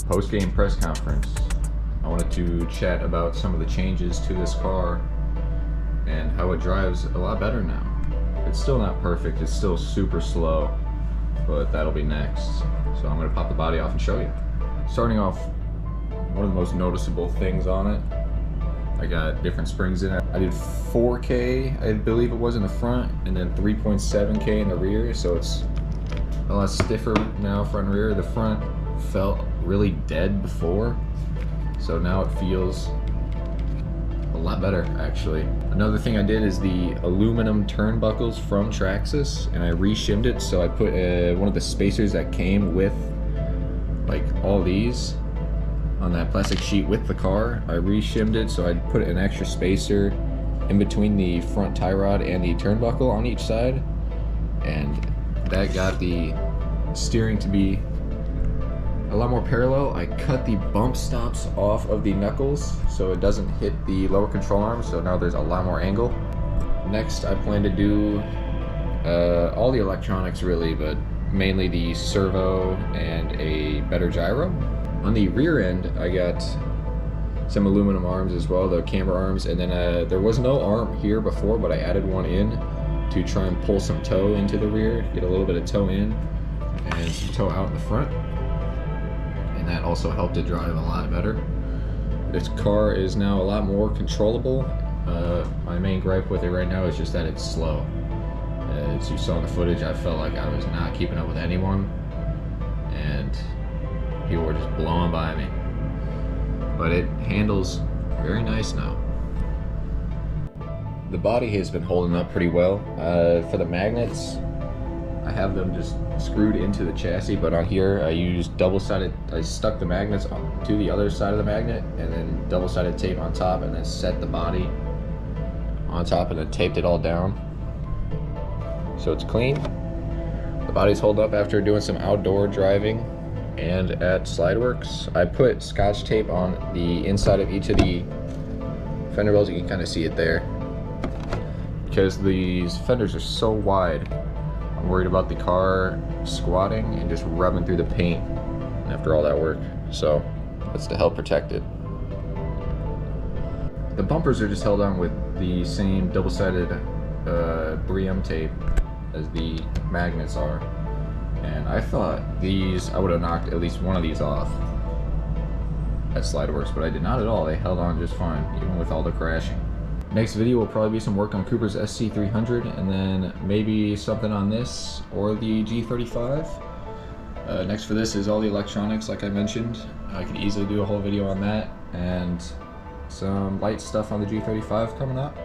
Post-game press conference. I wanted to chat about some of the changes to this car and how it drives a lot better now. It's still not perfect, it's still super slow, but that'll be next. So I'm gonna pop the body off and show you. Starting off, one of the most noticeable things on it, I got different springs in it. I did 4K, I believe it was, in the front, and then 3.7K in the rear, so it's a lot stiffer now, front and rear. The front felt really dead before, so now it feels a lot better, actually. Another thing I did is the aluminum turnbuckles from Traxxas, and I re-shimmed it, so I put one of the spacers that came with like all these on that plastic sheet with the car. I re-shimmed it, so I put an extra spacer in between the front tie rod and the turnbuckle on each side, and that got the steering to be a lot more parallel. I cut the bump stops off of the knuckles so it doesn't hit the lower control arm, so now there's a lot more angle. Next, I plan to do all the electronics really, but mainly the servo and a better gyro. On the rear end, I got some aluminum arms as well, the camber arms, and then there was no arm here before, but I added one in to try and pull some toe into the rear, get a little bit of toe in and some toe out in the front. And that also helped it drive a lot better. This car is now a lot more controllable. My main gripe with it right now is just that it's slow. As you saw in the footage, I felt like I was not keeping up with anyone, and people were just blowing by me. But it handles very nice now. The body has been holding up pretty well. For the magnets, I have them just screwed into the chassis, but on here I used double-sided, I stuck the magnets to the other side of the magnet and then double-sided tape on top, and then set the body on top and then taped it all down. So it's clean. The body's holding up after doing some outdoor driving and at Slideworks. I put Scotch tape on the inside of each of the fender wells. You can kind of see it there. Because these fenders are so wide, I'm worried about the car squatting and just rubbing through the paint after all that work. So that's to help protect it. The bumpers are just held on with the same double-sided 3M tape as the magnets are. And I thought these, I would have knocked at least one of these off at Slideworks, but I did not at all. They held on just fine, even with all the crashing. Next video will probably be some work on Cooper's SC300, and then maybe something on this or the G35. Next for this is all the electronics, like I mentioned. I could easily do a whole video on that, and some light stuff on the G35 coming up.